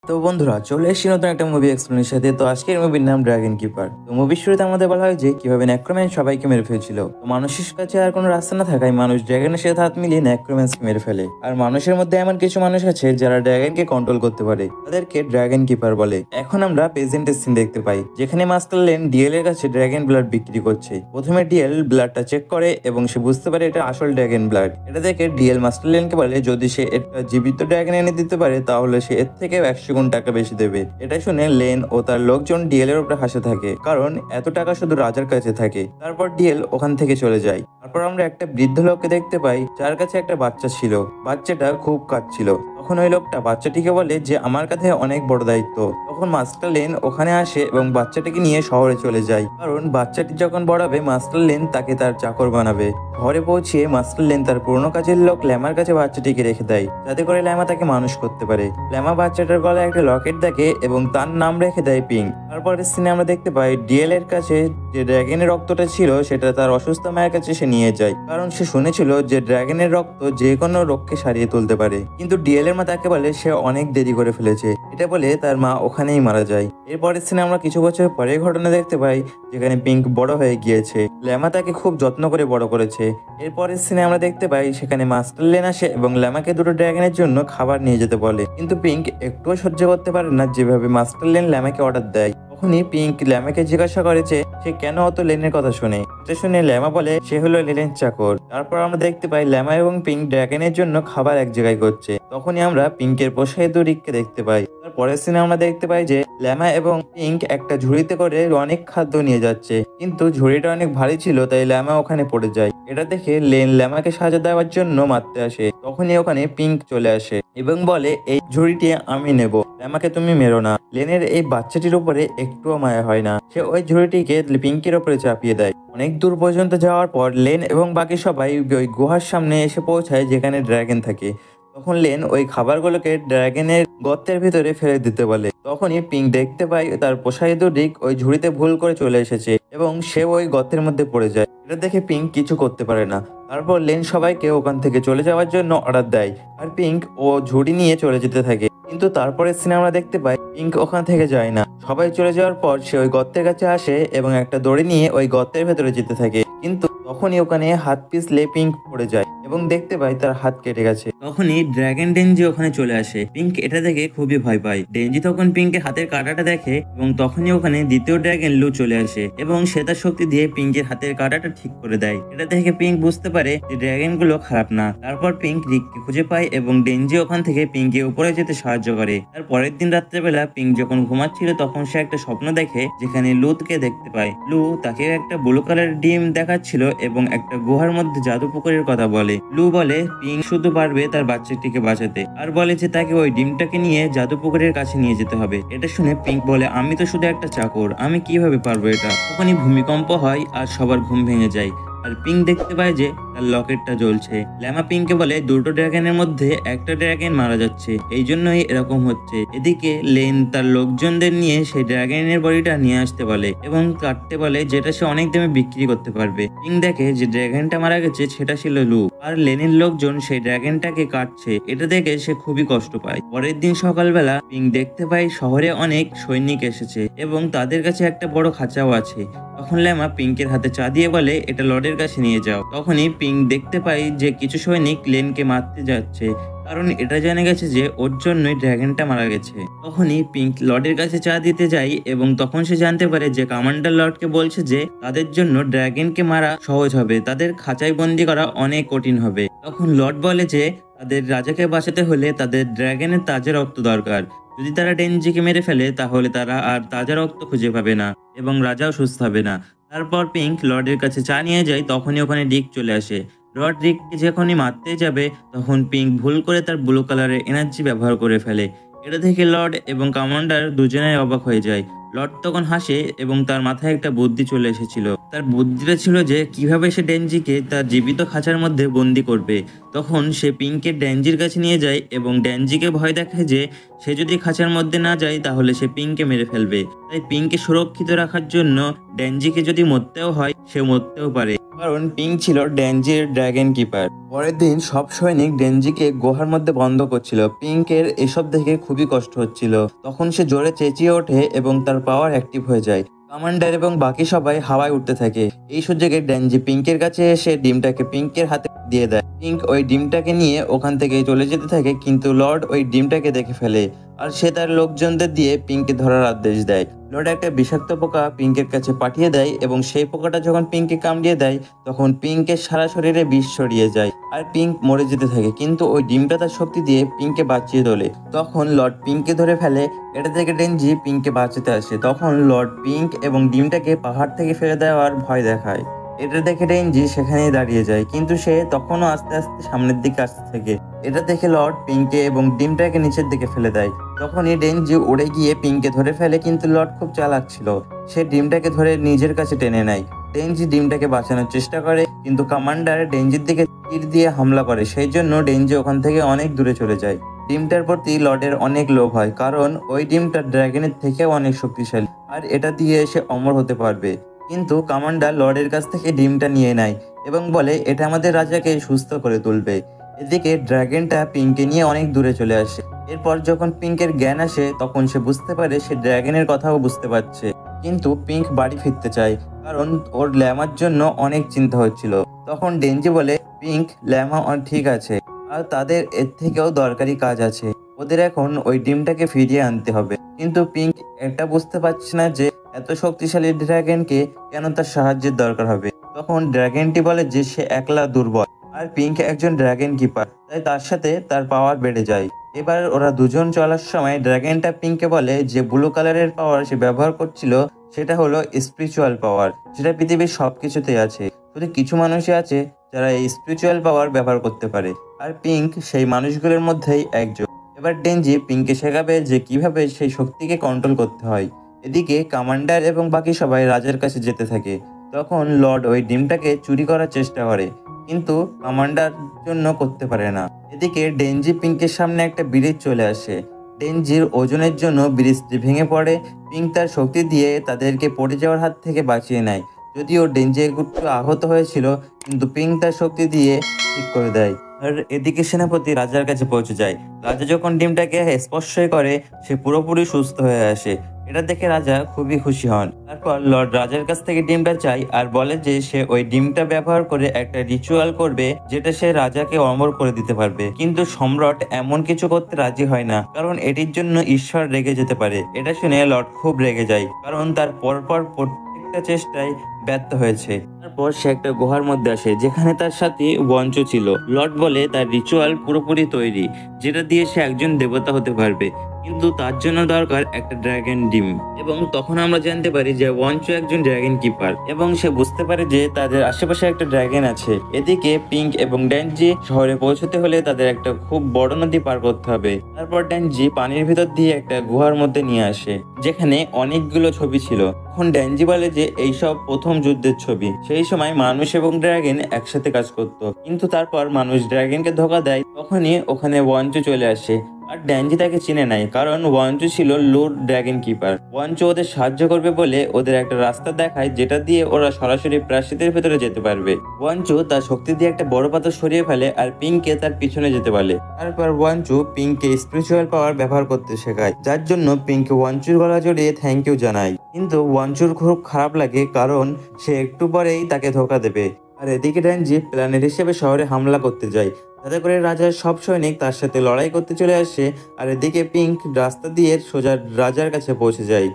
তো বন্ধুরা চলে এসেছি নতুন একটা মুভি এক্সপ্লেনের সাথে। তো আজকের মুভির নাম ড্রাগন কিপার। তো মুভির শুরুতে আমাদের বলা হয় যে কিভাবে নেক্রোম্যান সবাইকে মেরে ফেলছিল। তো মানুষের কাছে আর কোনো রাস্তা না থাকায় মানুষ ড্রাগনের সাথে হাত মিলিয়ে নেক্রোম্যান্সকে মেরে ফেলে। আর মানুষের মধ্যে এমন কিছু মানুষ আছে যারা ড্রাগনকে কন্ট্রোল করতে পারে, তাদেরকে ড্রাগন কিপার বলে। এখন আমরা প্রেজেন্টের সিন দেখতে পাই, যেখানে মাস্টার লেন ডিএল এর কাছে ড্রাগন ব্লাড বিক্রি করছে। প্রথমে ডিএল ব্লাডটা চেক করে এবং সে বুঝতে পারে এটা আসল ড্রাগন ব্লাড। এটা দেখে ডিএল মাস্টার লেনকে বলে যদি সে একটা জীবিত ড্রাগন এনে দিতে পারে তাহলে সে এর থেকে 100 গুণ টাকা বেশি দেবে। এটা শুনে লেন ও তার লোকজন ডিএল এর উপরে হাসে থাকে, কারণ এত টাকা শুধু রাজার কাছে থাকে। তারপর ডিএল ওখান থেকে চলে যায়। তারপর আমরা একটা বৃদ্ধ লোককে দেখতে পাই, যার কাছে একটা বাচ্চা ছিল। বাচ্চাটা খুব কাঁদছিল। তখন ওই লোকটা বাচ্চাটিকে বলে যে আমার কাছে অনেক বড় দায়িত্ব। তখন মাস্টার লেন ওখানে আসে এবং বাচ্চাটিকে নিয়ে শহরে চলে যায়, কারণ বাচ্চাটি যখন বড় হবে মাস্টার লেন তাকে তার চাকর বানাবে। শহরে পৌঁছে মাস্টার লেন তার পুরনো কাজের লোক ল্যামার কাছে বাচ্চাটিকে রেখে দেয়, যাতে করে ল্যামা তাকে মানুষ করতে পারে। ল্যামা বাচ্চাটার গলায় একটা লকেট দেখে এবং তার নাম রেখে দেয় পিঙ্ক। তারপরের সিনে আমরা দেখতে পাই ডিএল এর কাছে যে ড্রাগনের রক্তটা ছিল সেটা তার অসুস্থ মায়ের কাছে সে নিয়ে যায়, কারণ সে শুনেছিল যে ড্রাগনের রক্ত যে কোনো রোগকে সারিয়ে তুলতে পারে। কিন্তু ডিএল এর মা তাকে বলে সে অনেক দেরি করে ফেলেছে। এটা বলে তার মা ওখানেই মারা যায়। এরপরের সিনে আমরা কিছু বছর পরে ঘটনা দেখতে পাই, যেখানে পিঙ্ক বড় হয়ে গিয়েছে। ল্যামা তাকে খুব যত্ন করে বড় করেছে। এরপরের সিনে আমরা দেখতে পাই সেখানে মাস্টার লেন আসে এবং ল্যামাকে দুটো ড্রাগনের জন্য খাবার নিয়ে যেতে বলে, কিন্তু পিঙ্ক একটুও সহ্য করতে পারে না যেভাবে মাস্টার লেন ল্যামাকে অর্ডার দেয়। তখনই পিঙ্ক ল্যামাকে জিজ্ঞাসা করেছে সে কেন অত লেনের কথা শুনে। এটা শুনে ল্যামা বলে সে হলো লেনের চাকর। তারপর আমরা দেখতে পাই ল্যামা এবং পিঙ্ক ড্রাগনের জন্য খাবার এক জায়গায় করছে। তখনই আমরা পিঙ্কের পোষায় রিককে দেখতে পাই। তারপরের সিনে আমরা দেখতে পাই যে ল্যামা এবং পিঙ্ক একটা ঝুড়িতে করে অনেক খাদ্য নিয়ে যাচ্ছে, কিন্তু ঝুড়িটা অনেক ভারী ছিল তাই ল্যামা ওখানে পড়ে যায়। এটা দেখে লেন ল্যামাকে সাজা দেওয়ার জন্য মারতে আসে। তখনই ওখানে পিঙ্ক চলে আসে এবং বলে এই ঝুড়িটি আমি নেব, ল্যামাকে তুমি মেরো না। লেনের এই বাচ্চাটির উপরে একটুও মায়া হয় না, সে ওই ঝুড়িটিকে পিঙ্কের উপরে চাপিয়ে দেয়। অনেক দূর পর্যন্ত যাওয়ার পর লেন এবং বাকি সবাই ওই গুহার সামনে এসে পৌঁছায় যেখানে ড্রাগন থাকে। তখন লেন ওই খাবারগুলোকে ড্রাগনের গর্তের ভিতরে ফেলে দিতে বলে। তখনই পিঙ্ক দেখতে পায় তার পোষাইদ রিক ওই ঝুড়িতে ভুল করে চলে এসেছে এবং সে ওই গর্তের মধ্যে পড়ে যায়। এটা দেখে পিঙ্ক কিছু করতে পারে না। তারপর লেন সবাইকে ওখান থেকে চলে যাওয়ার জন্য অর্ডার দেয়, আর পিঙ্ক ও ঝুড়ি নিয়ে চলে যেতে থাকে। কিন্তু তারপরে সিনেমা দেখতে পাই পিঙ্ক ওখান থেকে যায় না। সবাই চলে যাওয়ার পর সে ওই গর্তের কাছে আসে এবং একটা দড়ি নিয়ে ওই গর্তের ভেতরে যেতে থাকে, কিন্তু তখনই ওখানে হাত পিছলে পিঙ্ক পড়ে যায় এবং দেখতে পাই তার হাত কেটে গেছে। তখনই ড্রাগন ডেনজি ওখানে চলে আসে। পিঙ্ক এটা দেখে খুবই ভয় পায়। ডেনজি তখন পিঙ্কের হাতের কাঁটাটা দেখে এবং তখনই ওখানে দ্বিতীয় ড্রাগন লু চলে আসে এবং সে তার শক্তি দিয়ে পিঙ্কের হাতের কাঁটাটা ঠিক করে দেয়। এটা দেখে পিঙ্ক বুঝতে পারে যে ড্রাগন গুলো খারাপ না। তারপর পিঙ্ক রিককে খুঁজে পায় এবং ডেনজি ওখান থেকে পিঙ্কের উপরে যেতে সাহায্য করে। তার পরের দিন রাত্রেবেলা পিঙ্ক যখন ঘুমাচ্ছিল তখন সে একটা স্বপ্ন দেখে, যেখানে লুকে দেখতে পায়। লু তাকে একটা ব্লু কালার ডিম দেখাচ্ছিল এবং একটা গুহার মধ্যে জাদু পুকুরের কথা বলে। লু বলে পিঙ্ক শুধু পারবে তার বাচ্চাটিকে বাঁচাতে, আর বলে যে তাকে ওই ডিমটাকে নিয়ে জাদু পুকুরের কাছে নিয়ে যেতে হবে। এটা শুনে পিঙ্ক বলে আমি তো শুধু একটা চাকর, আমি কিভাবে পারবো এটা। তখনই ভূমিকম্প হয় আর সবার ঘুম ভেঙে যায়, আর পিঙ্ক দেখতে পায় যে তার লকেটটা জ্বলছে। ল্যামা পিঙ্ককে বলে দুটো ড্রাগনের মধ্যে একটা ড্রাগন মারা যাচ্ছে, এই জন্যই এরকম হচ্ছে। এদিকে লেন তার লোকজনদের নিয়ে সেই ড্রাগনের বডিটা নিয়ে আসতে বলে এবং কাটতে বলে, যেটা সে অনেক দামে বিক্রি করতে পারবে। পিঙ্ক দেখে যে ড্রাগনটা মারা গেছে সেটা ছিল লু, আর লেনের লোকজন সেই ড্রাগনটাকে কাটছে। এটা দেখে সে খুবই কষ্ট পায়। পরের দিন সকালবেলা পিঙ্ক দেখতে পায় শহরে অনেক সৈনিক এসেছে এবং তাদের কাছে একটা বড় খাঁচাও আছে। তখন ল্যামা পিঙ্কের হাতে চা দিয়ে বলে এটা লর্ডের কাছে নিয়ে যাও। তখনই পিঙ্ক দেখতে পাই যে কিছু সৈনিক লেনকে মারতে যাচ্ছে, কারণ এটা জানা গেছে যে ওর জন্যই ড্রাগনটা মারা গেছে। তখনই পিঙ্ক লর্ডের কাছে চা দিতে যায় এবং তখন সে জানতে পারে যে কমান্ডার লর্ডকে বলছে যে তাদের জন্য ড্রাগনকে মারা সহজ হবে, তাদের খাঁচায় বন্দি করা অনেক কঠিন হবে। তখন লর্ড বলে যে তাদের রাজাকে বাঁচাতে হলে তাদের ড্রাগনের তাজা রক্ত দরকার। যদি তারা ডেনজিকে মেরে ফেলে তাহলে তারা আর তাজা রক্ত খুঁজে পাবে না এবং রাজাও সুস্থ হবে না। তারপর পিঙ্ক লর্ডের কাছে চা নিয়ে যায়। তখনই ওখানে রিক চলে আসে। লর্ড রিককে যখনই মারতে যাবে তখন পিঙ্ক ভুল করে তার ব্লু কালারের এনার্জি ব্যবহার করে ফেলে। এটা দেখে লর্ড এবং কমান্ডার দুজনেই অবাক হয়ে যায়। লর্ড তখন হাসে এবং তার মাথায় একটা বুদ্ধি চলে এসেছিল। তার বুদ্ধিটা ছিল যে কিভাবে সে ডেনজিকে তার জীবিত খাঁচার মধ্যে বন্দি করবে। তখন সে পিঙ্কের ড্যানজির কাছে নিয়ে যায় এবং ড্যানজিকে ভয় দেখায় যে সে যদি খাঁচার মধ্যে না যায় তাহলে সে পিঙ্ককে মেরে ফেলবে। তাই পিঙ্ককে সুরক্ষিত রাখার জন্য ড্যানজিকে যদি মরতেও হয় সে সে মরতেও পারে, কারণ পিঙ্ক ছিল ডেনজির ড্রাগন কিপার। পরের দিন সব সৈনিক ডেনজিকে গুহার মধ্যে বন্ধ করছিল। পিঙ্কের এসব দেখে খুবই কষ্ট হচ্ছিল। তখন সে জোরে চেঁচিয়ে ওঠে এবং তার পাওয়ার অ্যাক্টিভ হয়ে যায়। কমান্ডার এবং বাকি সবাই হাওয়ায় উঠতে থাকে। এই সুযোগে ডেনজি পিঙ্কের কাছে এসে ডিমটাকে পিঙ্কের হাতে দিয়ে দেয়। পিঙ্ক ওই ডিমটাকে নিয়ে ওখান থেকে চলে যেতে থাকে, কিন্তু লর্ড ওই ডিমটাকে দেখে ফেলে আর সে তার লোকজনদের দিয়ে পিঙ্ককে ধরার আদেশ দেয়। লর্ড একটা বিষাক্ত পোকা পিঙ্কের কাছে পাঠিয়ে দেয় এবং সেই পোকাটা যখন পিঙ্ককে কামড়িয়ে দেয় তখন পিঙ্কের সারা শরীরে বিষ ছড়িয়ে যায় আর পিঙ্ক মরে যেতে থাকে, কিন্তু ওই ডিমটা তার শক্তি দিয়ে পিঙ্ককে বাঁচিয়ে তোলে। তখন লর্ড পিঙ্ককে ধরে ফেলে। এটা থেকে ডেনজি পিঙ্ককে বাঁচাতে আসে। তখন লর্ড পিঙ্ক এবং ডিমটাকে পাহাড় থেকে ফেলে দেওয়ার ভয় দেখায়। এটা দেখে ডেনজি সেখানেই দাঁড়িয়ে যায়, কিন্তু সে তখনও আস্তে আস্তে সামনের দিকে আসতে থাকে। এটা দেখে লর্ড পিঙ্ককে এবং ডিমটাকে নিচের দিকে ফেলে দেয়। তখনই ডেনজি উড়ে গিয়ে পিঙ্ককে ধরে ফেলে, কিন্তু লর্ড খুব চালাক ছিল। সে ডিমটাকে ধরে নিজের কাছে টেনে নেয়। ডেনজি ডিমটাকে বাঁচানোর চেষ্টা করে, কিন্তু কমান্ডার ডেনজির দিকে তীর দিয়ে হামলা করে। সেই জন্য ডেনজি ওখান থেকে অনেক দূরে চলে যায়। ডিমটার প্রতি লর্ডের অনেক লোভ হয়, কারণ ওই ডিমটা ড্রাগনের থেকেও অনেক শক্তিশালী আর এটা দিয়ে সে অমর হতে পারবে। কিন্তু কমান্ডার লর্ডের কাছ থেকে ডিমটা নিয়ে নেয় এবং বলে এটা আমাদের রাজাকে সুস্থ করে তুলবে। এদিকে ড্রাগনটা পিঙ্ককে নিয়ে অনেক দূরে চলে আসে। এরপর যখন পিঙ্কের জ্ঞান আসে তখন সে বুঝতে পারে সে ড্রাগনের কথাও বুঝতে পারছে, কিন্তু পিঙ্ক বাড়ি ফিরতে চায় কারণ ওর ল্যামার জন্য অনেক চিন্তা হচ্ছিল। তখন ডেনজি বলে পিঙ্ক, ল্যামা ঠিক আছে আর তাদের এর থেকেও দরকারি কাজ আছে, ওদের এখন ওই ডিমটাকে ফিরিয়ে আনতে হবে। কিন্তু পিঙ্ক এটা বুঝতে পারছে না যে এত শক্তিশালী ড্রাগনকে কেন তার সাহায্যের দরকার হবে। তখন ড্রাগনটি বলে যে সে একলা দুর্বল আর পিঙ্ক একজন ড্রাগন কিপার, তাই তার সাথে তার পাওয়ার বেড়ে যায়। এবার ওরা দুজন চলার সময় ড্রাগনটা পিঙ্ককে বলে যে ব্লু কালারের পাওয়ার সে ব্যবহার করছিল সেটা হলো স্পিরিচুয়াল পাওয়ার, যেটা পৃথিবীর সবকিছুতে আছে। শুধু কিছু মানুষই আছে যারা এই স্পিরিচুয়াল পাওয়ার ব্যবহার করতে পারে, আর পিঙ্ক সেই মানুষগুলোর মধ্যেই একজন। এবার ডেনজি পিঙ্ককে শেখাবে যে কিভাবে সেই শক্তিকে কন্ট্রোল করতে হয়। এদিকে কমান্ডার এবং বাকি সবাই রাজার কাছে যেতে থাকে। তখন লর্ড ওই ডিমটাকে চুরি করার চেষ্টা করে, কিন্তু কমান্ডার জন্য করতে পারে না। এদিকে ডেনজি পিঙ্কের সামনে একটা ব্রিজ চলে আসে। ডেনজির ওজনের জন্য ব্রিজটি ভেঙে পড়ে। পিঙ্ক তার শক্তি দিয়ে তাদেরকে পড়ে যাওয়ার হাত থেকে বাঁচিয়ে নেয়। যদিও ডেনজি একটু আহত হয়েছিল, কিন্তু পিঙ্ক তার শক্তি দিয়ে ঠিক করে দেয়। আর এদিকে সেনাপতি রাজার কাছে পৌঁছে যায়। রাজা যখন ডিমটাকে স্পর্শই করে সে পুরোপুরি সুস্থ হয়ে আসে। এটা দেখে রাজা খুবই খুশি হন। তারপর লর্ড রাজার কাছ থেকে ডিমটা চাই আর বলে যে সে ওই ডিমটা ব্যবহার করে একটা রিচুয়াল করবে যেটা সে রাজাকে অমর করে দিতে পারবে। কিন্তু সম্রাট এমন কিছু করতে রাজি হয় না, কারণ এটির জন্য ঈশ্বর রেগে যেতে পারে। এটা শুনে লর্ড খুব রেগে যায়, কারণ তার পরপর প্রত্যেকটা চেষ্টায় ব্যর্থ হয়েছে। তারপর সে একটা গুহার মধ্যে আসে যেখানে তার সাথে ওয়াঞ্চ ছিল। লর্ড বলে তার রিচুয়াল পুরোপুরি তৈরি, যেটা দিয়ে সে একজন দেবতা হতে পারবে, কিন্তু তার জন্য দরকার একটা ড্রাগন ডিম। এবং তখন আমরা জানতে পারি যে ওয়াঞ্চ একজন ড্রাগন কিপার এবং সে বুঝতে পারে যে তাদের আশেপাশে একটা ড্রাগন আছে। এদিকে পিঙ্ক এবং ডেনজি শহরে পৌঁছতে হলে তাদের একটা খুব বড় নদী পার করতে হবে। তারপর ডেনজি পানির ভিতর দিয়ে একটা গুহার মধ্যে নিয়ে আসে যেখানে অনেকগুলো ছবি ছিল। তখন ডেনজি বলে যে এইসব প্রথম যুদ্ধের ছবি। সেই সময় মানুষ এবং ড্রাগন একসাথে কাজ করত, কিন্তু তারপর মানুষ ড্রাগনকে ধোকা দেয়। তখনই ওখানে ওয়াঞ্চু চলে আসে আর ডেনজি তাকে চিনে নেয়, কারণ ওয়াঞ্চু ছিল লর্ড ড্রাগন কিপার। ওয়াঞ্চু ওদের সাহায্য করবে বলে ওদের একটা রাস্তা দেখায় যেটা দিয়ে ওরা সরাসরি প্রাসাদের ভেতরে যেতে পারবে। ওয়াঞ্চু তার শক্তি দিয়ে একটা বড় পাথর সরিয়ে ফেলে আর পিঙ্ককে তার পিছনে যেতে বলে। তারপর ওয়াঞ্চু পিঙ্ককে স্পিরিচুয়াল পাওয়ার ব্যবহার করতে শেখায়, যার জন্য পিঙ্ক ওয়াঞ্চুর গলা জড়িয়ে থ্যাংক ইউ জানায়। কিন্তু ওয়াঞ্চুর খুব খারাপ লাগে, কারণ সে একটু পরেই তাকে ধোকা দেবে। আর এদিকে ডেনজি প্ল্যানের হিসেবে শহরে হামলা করতে যায়, যাতে করে রাজার সব সৈনিক তার সাথে লড়াই করতে চলে আসে। আর এদিকে পিঙ্ক রাস্তা দিয়ে সোজা রাজার কাছে পৌঁছে যায়,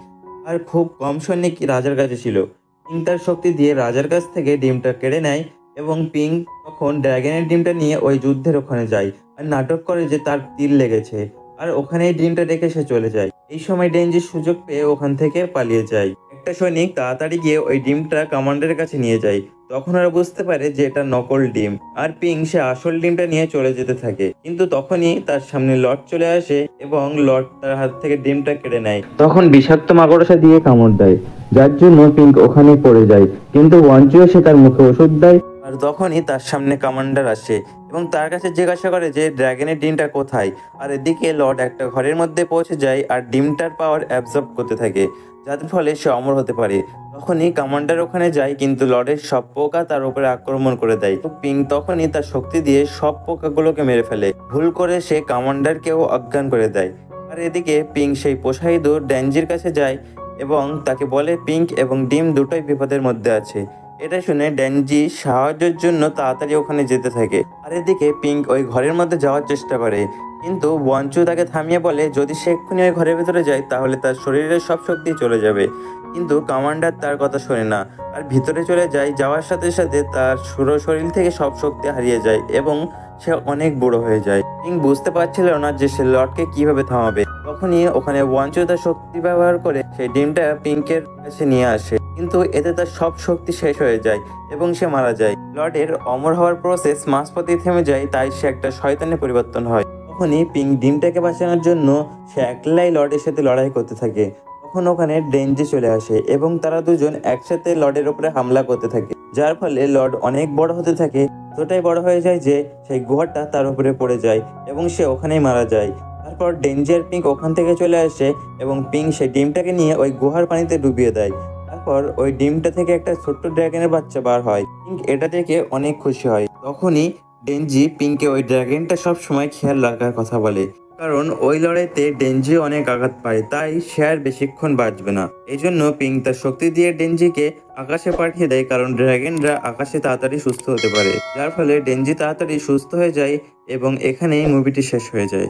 আর খুব কম সৈনিক রাজার কাছে ছিল। পিঙ্ক তার শক্তি দিয়ে রাজার কাছ থেকে ডিমটা কেড়ে নেয় এবং পিঙ্ক তখন ড্রাগনের ডিমটা নিয়ে ওই যুদ্ধের ওখানে যায় আর নাটক করে যে তার তীর লেগেছে, আর ওখানেই ডিমটা রেখে সে চলে যায়। এই সময় ডেনজি সুযোগ পেয়ে ওখান থেকে পালিয়ে যায়। একটা সৈনিক তাড়াতাড়ি গিয়ে ওই ডিমটা কমান্ডারের কাছে নিয়ে যায়। তখন ওরা বুঝতে পারে যে এটা নকল ডিম, আর পিঙ্ক সে আসল ডিমটা নিয়ে চলে যেতে থাকে। কিন্তু তখনই তার সামনে লর্ড চলে আসে এবং লর্ড তার হাত থেকে ডিমটা কেড়ে নেয়। তখন বিষাক্ত মাকড়সা দিয়ে কামড় দেয়, যার জন্য পিঙ্ক ওখানে পড়ে যায়। কিন্তু ওয়াঞ্চু এসে তার মুখে ওষুধ দেয়, আর তখনই তার সামনে কমান্ডার আসে এবং তার কাছে জিজ্ঞাসা করে যে ড্রাগনের ডিমটা কোথায়। আর এদিকে লর্ড একটা ঘরের মধ্যে পৌঁছে যায় আর ডিমটার পাওয়ার অ্যাবজর্ব করতে থাকে। যার ফলে সে অমর হতে পারে। তখনই কমান্ডার ওখানে যায়, কিন্তু লর্ডের সব পোকা তার উপরে আক্রমণ করে দেয়। তো পিং তখনই তার শক্তি দিয়ে সব পোকাগুলোকে মেরে ফেলে। ভুল করে সে কমান্ডারকেও অজ্ঞান করে দেয়। আর এদিকে পিং সেই পোষাইদো ড্যানজির কাছে যায় এবং তাকে বলে পিঙ্ক এবং ডিম দুটোই বিপদের মধ্যে আছে। এটা শুনে ড্যানজি সাহায্যের জন্য তাড়াতাড়ি ওখানে যেতে থাকে। আর এদিকে পিঙ্ক ওই ঘরের মধ্যে যাওয়ার চেষ্টা করে, কিন্তু বঞ্চু তাকে থামিয়ে বলে যদি সে এক্ষুনি ওই ঘরের ভেতরে যায় তাহলে তার শরীরের সব শক্তি চলে যাবে। কিন্তু কমান্ডার তার কথা শোনে না, আর ভিতরে চলে যায়। যাওয়ার সাথে সাথে তার পুরো শরীর থেকে সব শক্তি হারিয়ে যায় এবং সে অনেক বুড়ো হয়ে যায়। পিঙ্ক বুঝতে পারছিল না যে সে লর্ডকে কিভাবে থামাবে। তখনই ওখানে ওয়াঞ্চু তার শক্তি ব্যবহার করে সেই ডিমটা পিঙ্কের কাছে নিয়ে আসে, কিন্তু এতে তার সব শক্তি শেষ হয়ে যায় এবং সে মারা যায়। লর্ডের অমর হওয়ার প্রসেস মাঝপথেই থেমে যায়, তাই সে একটা শয়তানে পরিবর্তন হয়। তখনই পিঙ্ক ডিমটাকে বাঁচানোর জন্য সে একলাই লর্ডের সাথে লড়াই করতে থাকে। তখন ওখানে ডেনজি চলে আসে এবং তারা দুজন একসাথে লর্ডের উপরে হামলা করতে থাকে, যার ফলে লর্ড অনেক বড় হতে থাকে। এতটাই বড় হয়ে যায় যে সেই গুহাটা তার উপরে পড়ে যায় এবং সে ওখানেই মারা যায়। তারপর ডেনজি আর পিঙ্ক ওখান থেকে চলে আসে এবং পিঙ্ক সেই ডিমটাকে নিয়ে ওই গুহার পানিতে ডুবিয়ে দেয়। তারপর ওই ডিমটা থেকে একটা ছোট্ট ড্রাগনের বাচ্চা বার হয়। পিঙ্ক এটা দেখে অনেক খুশি হয়। তখনই ডেনজি পিঙ্কে ওই ড্রাগনটা সব সময় খেয়াল রাখার কথা বলে, কারণ ওই লড়াইতে ডেনজি অনেক আঘাত পায়, তাই সে আর বেশিক্ষণ বাঁচবে না। এই জন্য পিঙ্ক তার শক্তি দিয়ে ডেনজিকে আকাশে পাঠিয়ে দেয়, কারণ ড্রাগনরা আকাশে তাড়াতাড়ি সুস্থ হতে পারে। যার ফলে ডেনজি তাড়াতাড়ি সুস্থ হয়ে যায় এবং এখানেই মুভিটি শেষ হয়ে যায়।